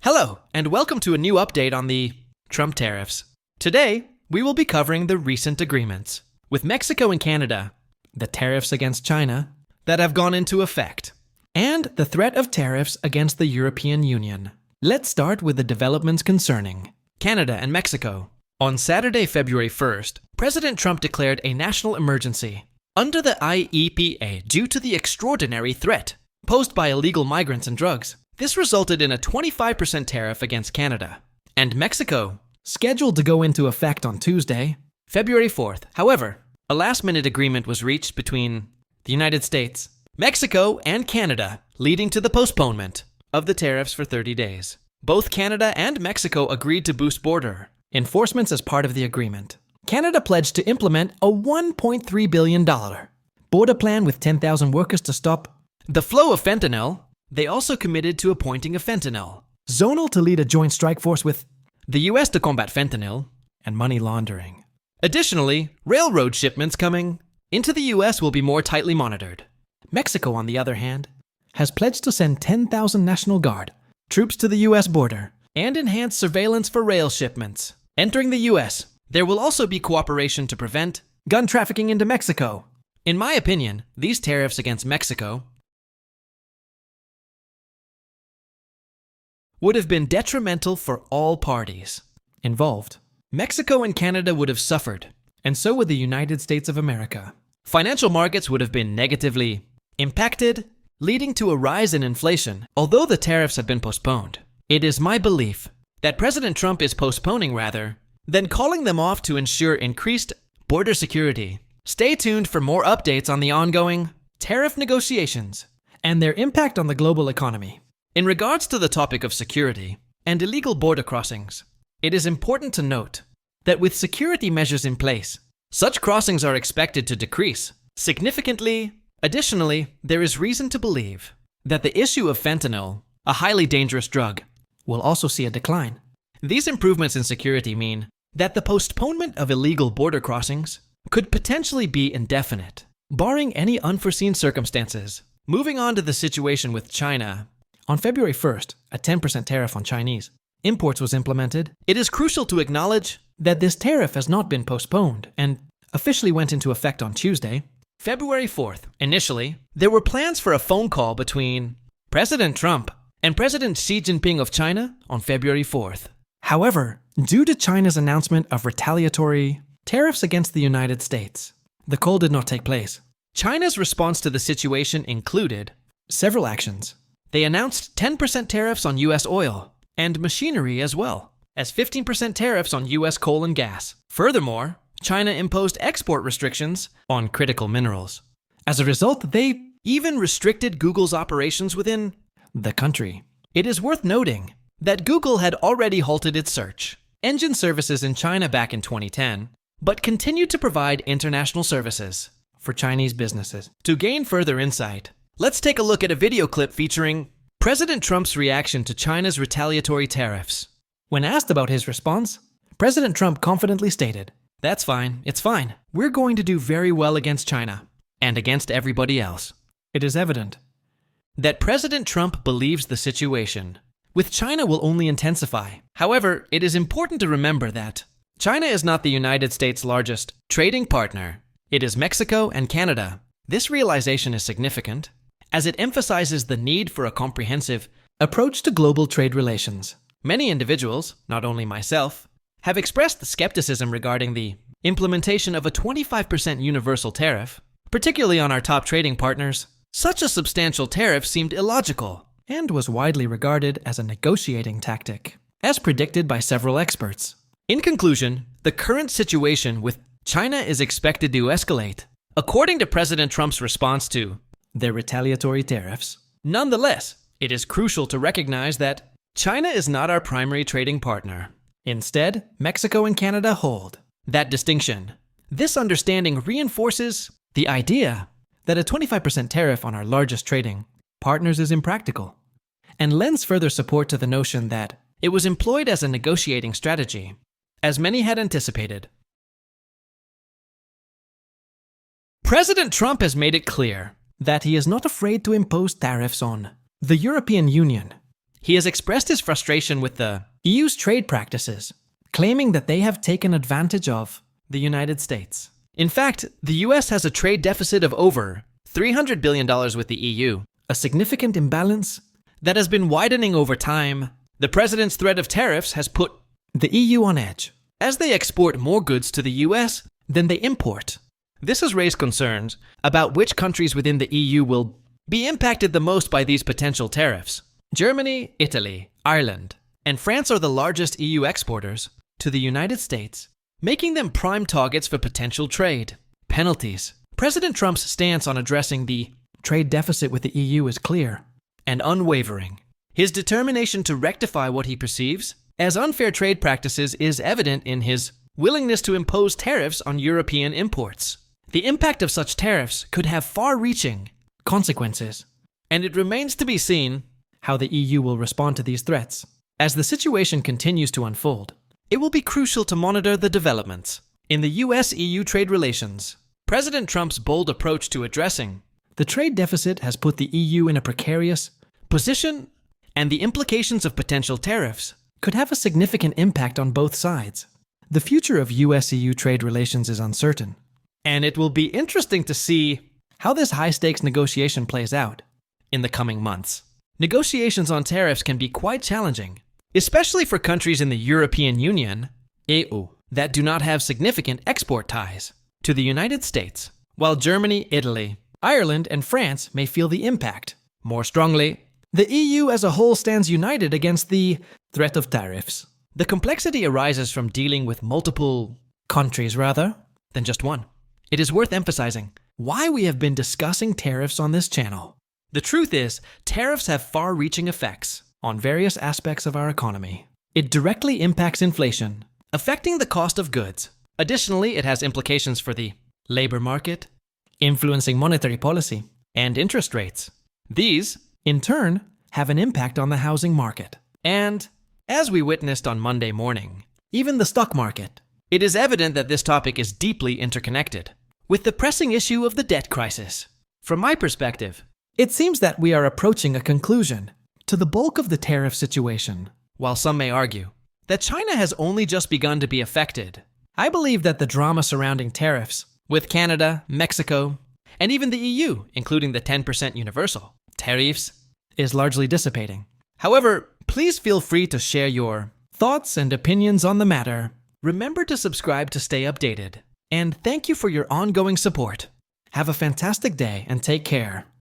Hello, and welcome to a new update on the Trump tariffs. Today, we will be covering the recent agreements with Mexico and Canada, the tariffs against China that have gone into effect, and the threat of tariffs against the European Union. Let's start with the developments concerning Canada and Mexico. On Saturday, February 1st, President Trump declared a national emergency under the IEEPA due to the extraordinary threat posed by illegal migrants and drugs. This resulted in a 25% tariff against Canada and Mexico, scheduled to go into effect on Tuesday, February 4th. However, a last-minute agreement was reached between the United States, Mexico, and Canada, leading to the postponement of the tariffs for 30 days. Both Canada and Mexico agreed to boost border enforcements as part of the agreement. Canada pledged to implement a $1.3 billion border plan with 10,000 workers to stop the flow of fentanyl. They also committed to appointing a fentanyl zonal to lead a joint strike force with the U.S. to combat fentanyl and money laundering. Additionally, railroad shipments coming into the U.S. will be more tightly monitored. Mexico, on the other hand, has pledged to send 10,000 National Guard troops to the U.S. border and enhance surveillance for rail shipments entering the U.S. There will also be cooperation to prevent gun trafficking into Mexico. In my opinion, these tariffs against Mexico would have been detrimental for all parties involved. Mexico and Canada would have suffered, and so would the United States of America. Financial markets would have been negatively impacted, leading to a rise in inflation. Although the tariffs have been postponed, it is my belief that President Trump is postponing rather than calling them off to ensure increased border security. Stay tuned for more updates on the ongoing tariff negotiations and their impact on the global economy. In regards to the topic of security and illegal border crossings, it is important to note that with security measures in place, such crossings are expected to decrease significantly. Additionally, there is reason to believe that the issue of fentanyl, a highly dangerous drug, will also see a decline. These improvements in security mean that the postponement of illegal border crossings could potentially be indefinite, barring any unforeseen circumstances. Moving on to the situation with China. On February 1st, a 10% tariff on Chinese imports was implemented. It is crucial to acknowledge that this tariff has not been postponed and officially went into effect on Tuesday, February 4th. Initially, there were plans for a phone call between President Trump and President Xi Jinping of China on February 4th. However, due to China's announcement of retaliatory tariffs against the United States, the call did not take place. China's response to the situation included several actions. They announced 10% tariffs on U.S. oil and machinery, as well as 15% tariffs on U.S. coal and gas. Furthermore, China imposed export restrictions on critical minerals. As a result, they even restricted Google's operations within the country. It is worth noting that Google had already halted its search engine services in China back in 2010, but continued to provide international services for Chinese businesses. To gain further insight, let's take a look at a video clip featuring President Trump's reaction to China's retaliatory tariffs. When asked about his response, President Trump confidently stated, "That's fine, it's fine. We're going to do very well against China and against everybody else." It is evident that President Trump believes the situation with China will only intensify. However, it is important to remember that China is not the United States' largest trading partner. It is Mexico and Canada. This realization is significant, as it emphasizes the need for a comprehensive approach to global trade relations. Many individuals, not only myself, have expressed skepticism regarding the implementation of a 25% universal tariff, particularly on our top trading partners. Such a substantial tariff seemed illogical and was widely regarded as a negotiating tactic, as predicted by several experts. In conclusion, the current situation with China is expected to escalate, according to President Trump's response to their retaliatory tariffs. Nonetheless, it is crucial to recognize that China is not our primary trading partner. Instead, Mexico and Canada hold that distinction. This understanding reinforces the idea that a 25% tariff on our largest trading partners is impractical, and lends further support to the notion that it was employed as a negotiating strategy, as many had anticipated. President Trump has made it clear that he is not afraid to impose tariffs on the European Union he has expressed his frustration with the EU's trade practices, claiming that they have taken advantage of the United States. In fact, the US has a trade deficit of over $300 billion with the EU, a significant imbalance that has been widening over time. The president's threat of tariffs has put the EU on edge, as they export more goods to the US than they import. This has raised concerns about which countries within the EU will be impacted the most by these potential tariffs. Germany, Italy, Ireland, and France are the largest EU exporters to the United States, making them prime targets for potential trade penalties. President Trump's stance on addressing the trade deficit with the EU is clear and unwavering. His determination to rectify what he perceives as unfair trade practices is evident in his willingness to impose tariffs on European imports. The impact of such tariffs could have far-reaching consequences, and it remains to be seen how the EU will respond to these threats. As the situation continues to unfold, it will be crucial to monitor the developments in the US-EU trade relations. President Trump's bold approach to addressing the trade deficit has put the EU in a precarious position, and the implications of potential tariffs could have a significant impact on both sides. The future of US-EU trade relations is uncertain, and it will be interesting to see how this high-stakes negotiation plays out in the coming months. Negotiations on tariffs can be quite challenging, especially for countries in the European Union, EU, that do not have significant export ties to the United States, while Germany, Italy, Ireland, and France may feel the impact more strongly. The EU as a whole stands united against the threat of tariffs. The complexity arises from dealing with multiple countries rather than just one. It is worth emphasizing why we have been discussing tariffs on this channel. The truth is, tariffs have far-reaching effects on various aspects of our economy. It directly impacts inflation, affecting the cost of goods. Additionally, it has implications for the labor market, influencing monetary policy and interest rates. These, in turn, have an impact on the housing market. And, as we witnessed on Monday morning, even the stock market. It is evident that this topic is deeply interconnected with the pressing issue of the debt crisis. From my perspective, it seems that we are approaching a conclusion to the bulk of the tariff situation. While some may argue that China has only just begun to be affected, I believe that the drama surrounding tariffs with Canada, Mexico, and even the EU, including the 10% universal tariffs, is largely dissipating. However, please feel free to share your thoughts and opinions on the matter. Remember to subscribe to stay updated. And thank you for your ongoing support. Have a fantastic day and take care.